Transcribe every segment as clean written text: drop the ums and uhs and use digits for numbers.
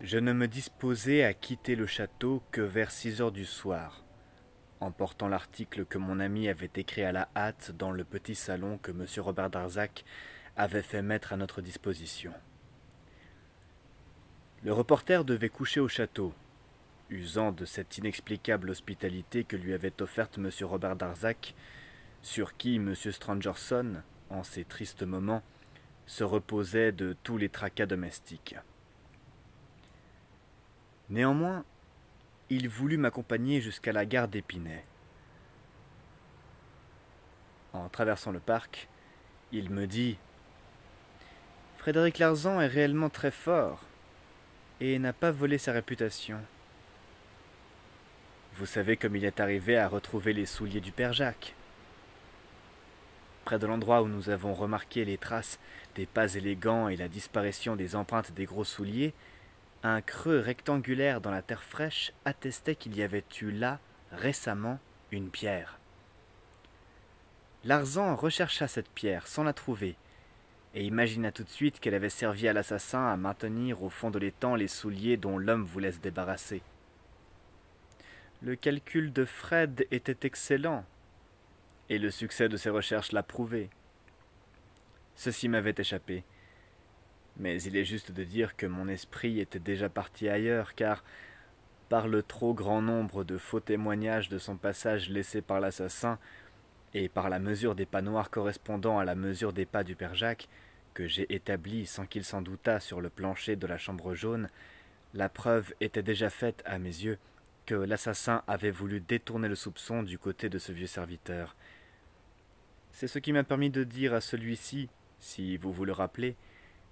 Je ne me disposais à quitter le château que vers 6 heures du soir, emportant l'article que mon ami avait écrit à la hâte dans le petit salon que M. Robert Darzac avait fait mettre à notre disposition. Le reporter devait coucher au château, usant de cette inexplicable hospitalité que lui avait offerte M. Robert Darzac, sur qui M. Stangerson, en ces tristes moments, se reposait de tous les tracas domestiques. Néanmoins, il voulut m'accompagner jusqu'à la gare d'Épinay. En traversant le parc, il me dit « Frédéric Larsan est réellement très fort et n'a pas volé sa réputation. Vous savez comme il est arrivé à retrouver les souliers du père Jacques. Près de l'endroit où nous avons remarqué les traces des pas élégants et la disparition des empreintes des gros souliers, un creux rectangulaire dans la terre fraîche attestait qu'il y avait eu là, récemment, une pierre. Larsan rechercha cette pierre sans la trouver, et imagina tout de suite qu'elle avait servi à l'assassin à maintenir au fond de l'étang les souliers dont l'homme voulait se débarrasser. Le calcul de Fred était excellent, et le succès de ses recherches l'a prouvé. Ceci m'avait échappé. Mais il est juste de dire que mon esprit était déjà parti ailleurs, car, par le trop grand nombre de faux témoignages de son passage laissé par l'assassin, et par la mesure des pas noirs correspondant à la mesure des pas du père Jacques, que j'ai établie sans qu'il s'en doutât sur le plancher de la chambre jaune, la preuve était déjà faite à mes yeux que l'assassin avait voulu détourner le soupçon du côté de ce vieux serviteur. C'est ce qui m'a permis de dire à celui-ci, si vous vous le rappelez,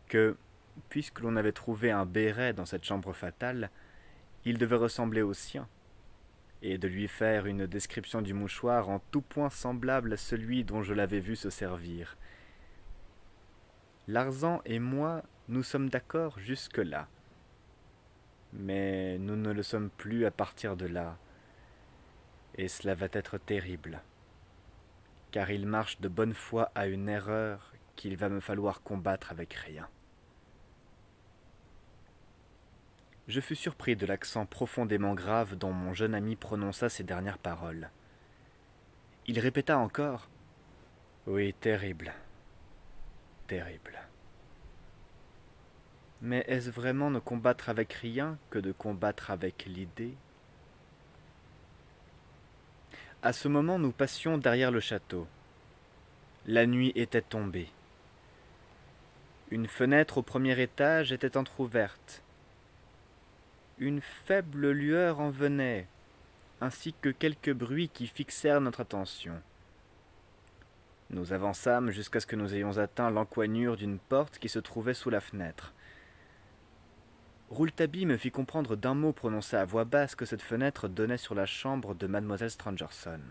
que, puisque l'on avait trouvé un béret dans cette chambre fatale, il devait ressembler au sien, et de lui faire une description du mouchoir en tout point semblable à celui dont je l'avais vu se servir. Larsan et moi, nous sommes d'accord jusque-là. Mais nous ne le sommes plus à partir de là, et cela va être terrible, car il marche de bonne foi à une erreur qu'il va me falloir combattre avec rien. Je fus surpris de l'accent profondément grave dont mon jeune ami prononça ces dernières paroles. Il répéta encore « Oui, terrible, terrible. » Mais est-ce vraiment ne combattre avec rien que de combattre avec l'idée? À ce moment, nous passions derrière le château. La nuit était tombée. Une fenêtre au premier étage était entr'ouverte. Une faible lueur en venait, ainsi que quelques bruits qui fixèrent notre attention. Nous avançâmes jusqu'à ce que nous ayons atteint l'encoignure d'une porte qui se trouvait sous la fenêtre. Rouletabille me fit comprendre d'un mot prononcé à voix basse que cette fenêtre donnait sur la chambre de mademoiselle Stangerson.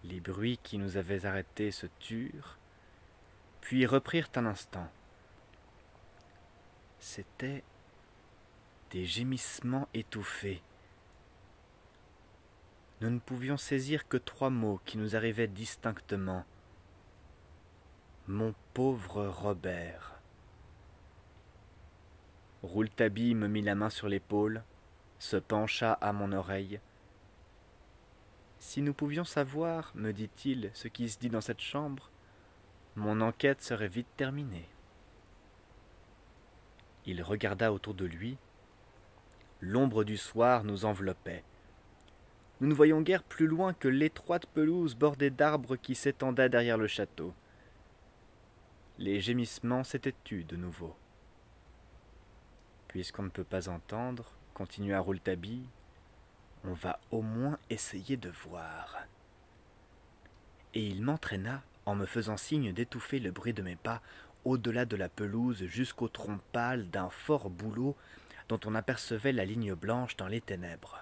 Les bruits qui nous avaient arrêtés se turent, puis reprirent un instant. C'étaient des gémissements étouffés. Nous ne pouvions saisir que 3 mots qui nous arrivaient distinctement. Mon pauvre Robert. Rouletabille me mit la main sur l'épaule, se pencha à mon oreille. Si nous pouvions savoir, me dit-il, ce qui se dit dans cette chambre, mon enquête serait vite terminée. Il regarda autour de lui. L'ombre du soir nous enveloppait. Nous ne voyions guère plus loin que l'étroite pelouse bordée d'arbres qui s'étendait derrière le château. Les gémissements s'étaient tus de nouveau. Puisqu'on ne peut pas entendre, continua Rouletabille, on va au moins essayer de voir. Et il m'entraîna, en me faisant signe d'étouffer le bruit de mes pas, au-delà de la pelouse jusqu'au tronc pâle d'un fort bouleau dont on apercevait la ligne blanche dans les ténèbres.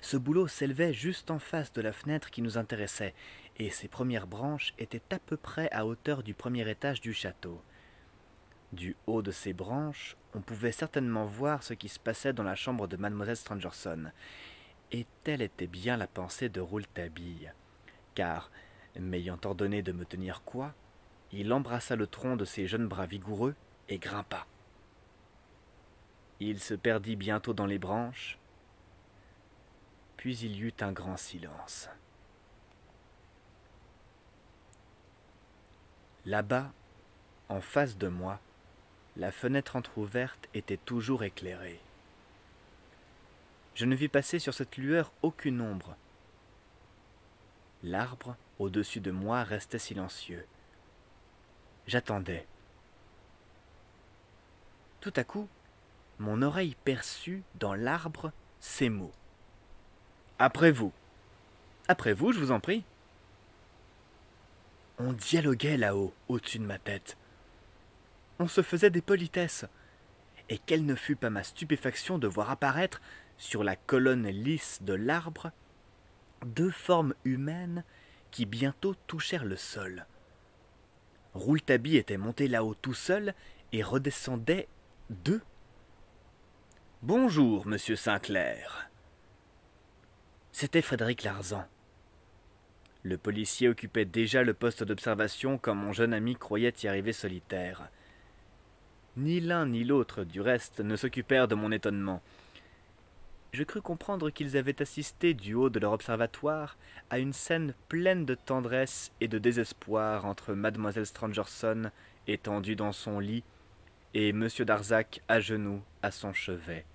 Ce bouleau s'élevait juste en face de la fenêtre qui nous intéressait, et ses premières branches étaient à peu près à hauteur du premier étage du château. Du haut de ces branches, on pouvait certainement voir ce qui se passait dans la chambre de mademoiselle Stangerson, et telle était bien la pensée de Rouletabille, car, m'ayant ordonné de me tenir coi, il embrassa le tronc de ses jeunes bras vigoureux et grimpa. Il se perdit bientôt dans les branches, puis il y eut un grand silence. Là-bas, en face de moi, la fenêtre entr'ouverte était toujours éclairée. Je ne vis passer sur cette lueur aucune ombre. L'arbre, au-dessus de moi, restait silencieux. J'attendais. Tout à coup, mon oreille perçut dans l'arbre ces mots. « Après vous. Après vous, je vous en prie. » On dialoguait là-haut, au-dessus de ma tête. On se faisait des politesses. Et quelle ne fut pas ma stupéfaction de voir apparaître, sur la colonne lisse de l'arbre, deux formes humaines qui bientôt touchèrent le sol. Rouletabille était monté là-haut tout seul et redescendait deux. « Bonjour, monsieur Sainclair. » C'était Frédéric Larsan. Le policier occupait déjà le poste d'observation quand mon jeune ami croyait y arriver solitaire. Ni l'un ni l'autre, du reste, ne s'occupèrent de mon étonnement. Je crus comprendre qu'ils avaient assisté du haut de leur observatoire à une scène pleine de tendresse et de désespoir entre mademoiselle Stangerson étendue dans son lit et monsieur Darzac à genoux à son chevet.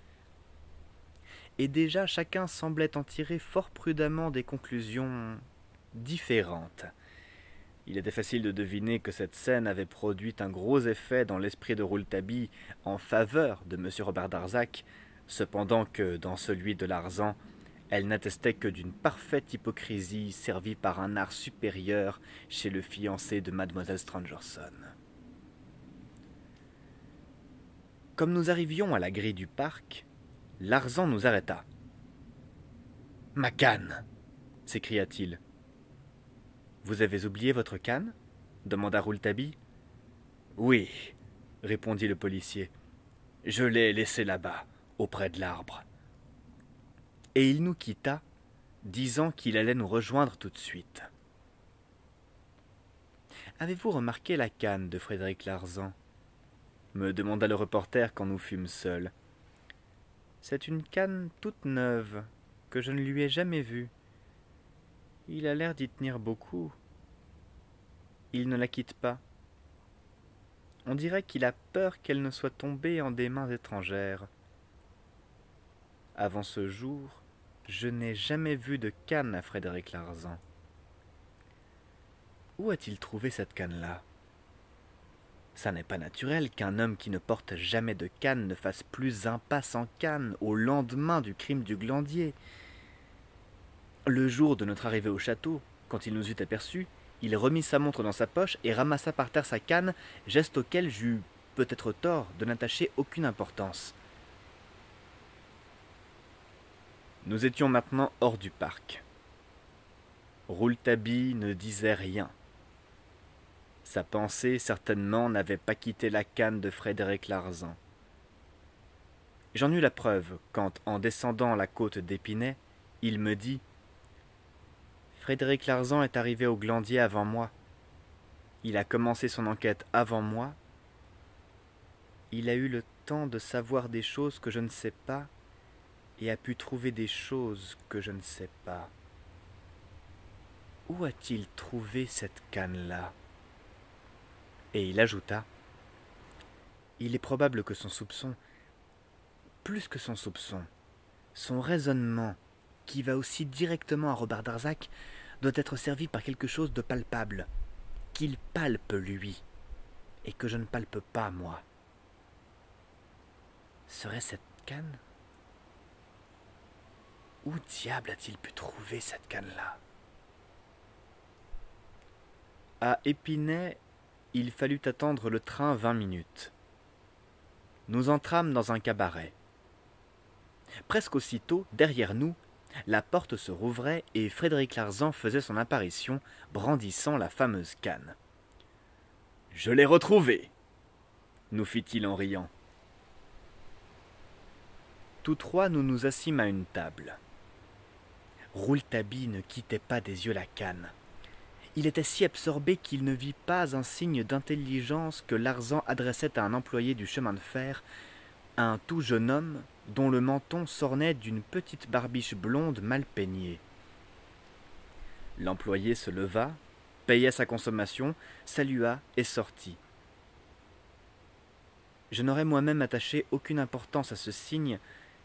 Et déjà chacun semblait en tirer fort prudemment des conclusions différentes. Il était facile de deviner que cette scène avait produit un gros effet dans l'esprit de Rouletabille en faveur de M. Robert Darzac, cependant que, dans celui de Larsan, elle n'attestait que d'une parfaite hypocrisie servie par un art supérieur chez le fiancé de mademoiselle Stangerson. Comme nous arrivions à la grille du parc, Larsan nous arrêta. « Ma canne !» s'écria-t-il. « Vous avez oublié votre canne ?» demanda Rouletabille. « Oui, » répondit le policier. « Je l'ai laissée là-bas, auprès de l'arbre. » Et il nous quitta, disant qu'il allait nous rejoindre tout de suite. « Avez-vous remarqué la canne de Frédéric Larsan ?» me demanda le reporter quand nous fûmes seuls. « C'est une canne toute neuve, que je ne lui ai jamais vue. Il a l'air d'y tenir beaucoup. Il ne la quitte pas. On dirait qu'il a peur qu'elle ne soit tombée en des mains étrangères. Avant ce jour, je n'ai jamais vu de canne à Frédéric Larsan. Où a-t-il trouvé cette canne-là? Ça n'est pas naturel qu'un homme qui ne porte jamais de canne ne fasse plus un pas sans canne au lendemain du crime du Glandier. Le jour de notre arrivée au château, quand il nous eut aperçus, il remit sa montre dans sa poche et ramassa par terre sa canne, geste auquel j'eus peut-être tort de n'attacher aucune importance. Nous étions maintenant hors du parc. Rouletabille ne disait rien. Sa pensée, certainement, n'avait pas quitté la canne de Frédéric Larsan. J'en eus la preuve quand, en descendant la côte d'Épinay, il me dit « Frédéric Larsan est arrivé au Glandier avant moi. Il a commencé son enquête avant moi. Il a eu le temps de savoir des choses que je ne sais pas et a pu trouver des choses que je ne sais pas. Où a-t-il trouvé cette canne-là » Et il ajouta « Il est probable que son soupçon, plus que son soupçon, son raisonnement, qui va aussi directement à Robert Darzac, doit être servi par quelque chose de palpable, qu'il palpe lui, et que je ne palpe pas moi. Serait cette canne? Où diable a-t-il pu trouver cette canne-là » À Épinay, il fallut attendre le train 20 minutes. Nous entrâmes dans un cabaret. Presque aussitôt, derrière nous, la porte se rouvrait et Frédéric Larsan faisait son apparition, brandissant la fameuse canne. « Je l'ai retrouvée !» nous fit-il en riant. Tous trois, nous nous assîmes à une table. Rouletabille ne quittait pas des yeux la canne. Il était si absorbé qu'il ne vit pas un signe d'intelligence que Larsan adressait à un employé du chemin de fer, un tout jeune homme dont le menton s'ornait d'une petite barbiche blonde mal peignée. L'employé se leva, paya sa consommation, salua et sortit. Je n'aurais moi-même attaché aucune importance à ce signe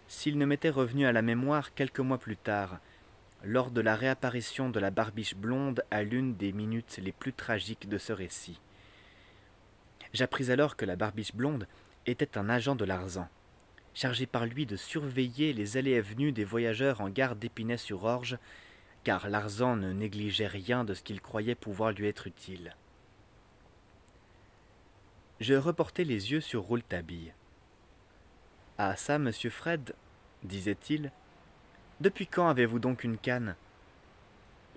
s'il ne m'était revenu à la mémoire quelques mois plus tard, lors de la réapparition de la barbiche blonde à l'une des minutes les plus tragiques de ce récit. J'appris alors que la barbiche blonde était un agent de Larsan, chargé par lui de surveiller les allées et venues des voyageurs en gare d'Épinay-sur-Orge, car Larsan ne négligeait rien de ce qu'il croyait pouvoir lui être utile. Je reportai les yeux sur Rouletabille. « Ah ça, monsieur Fred, disait-il, depuis quand avez-vous donc une canne?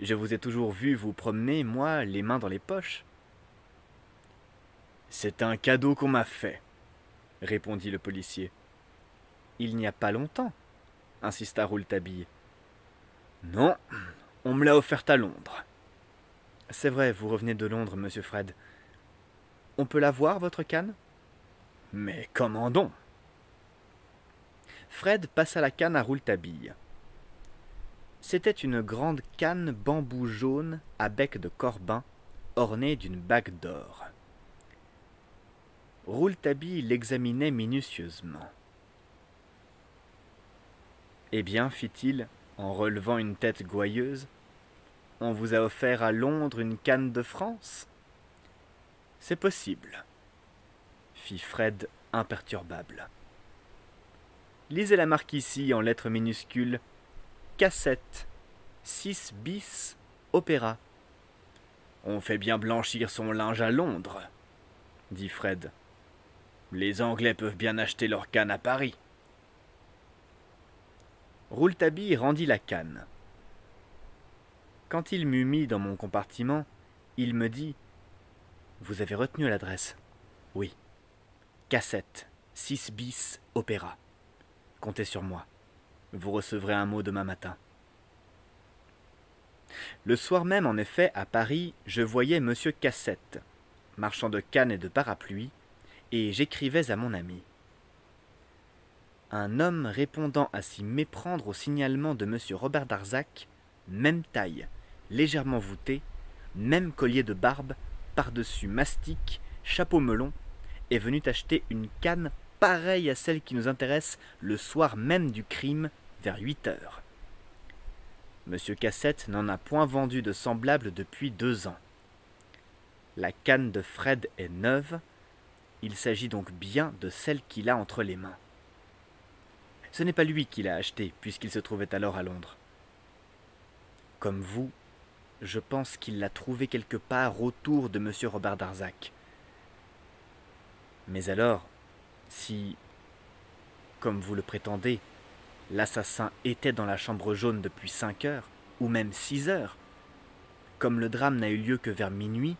Je vous ai toujours vu vous promener, moi, les mains dans les poches. »« C'est un cadeau qu'on m'a fait, » répondit le policier. « Il n'y a pas longtemps, » insista Rouletabille. « Non, on me l'a offerte à Londres. »« C'est vrai, vous revenez de Londres, monsieur Fred. On peut la voir, votre canne? »« Mais comment donc ?» Fred passa la canne à Rouletabille. C'était une grande canne bambou jaune à bec de corbin, ornée d'une bague d'or. Rouletabille l'examinait minutieusement. « Eh bien, fit-il, en relevant une tête gouailleuse, on vous a offert à Londres une canne de France? »« C'est possible, » fit Fred imperturbable. « Lisez la marque ici en lettres minuscules. Cassette, 6 bis, opéra. »« On fait bien blanchir son linge à Londres, » dit Fred. « Les Anglais peuvent bien acheter leur canne à Paris. » Rouletabille rendit la canne. Quand il m'eut mis dans mon compartiment, il me dit « Vous avez retenu l'adresse ?»« Oui. Cassette, 6 bis, opéra. Comptez sur moi. Vous recevrez un mot demain matin. » Le soir même, en effet, à Paris, je voyais monsieur Cassette, marchand de cannes et de parapluies, et j'écrivais à mon ami. Un homme répondant à s'y méprendre au signalement de monsieur Robert Darzac, même taille, légèrement voûté, même collier de barbe, par-dessus mastic, chapeau melon, est venu acheter une canne pareille à celle qui nous intéresse le soir même du crime, vers 8 heures. Monsieur Cassette n'en a point vendu de semblable depuis 2 ans. La canne de Fred est neuve, il s'agit donc bien de celle qu'il a entre les mains. Ce n'est pas lui qui l'a achetée, puisqu'il se trouvait alors à Londres. Comme vous, je pense qu'il l'a trouvée quelque part autour de monsieur Robert Darzac. Mais alors, si, comme vous le prétendez, l'assassin était dans la chambre jaune depuis 5 heures, ou même 6 heures, comme le drame n'a eu lieu que vers minuit,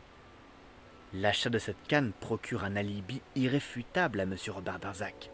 l'achat de cette canne procure un alibi irréfutable à monsieur Robert Darzac.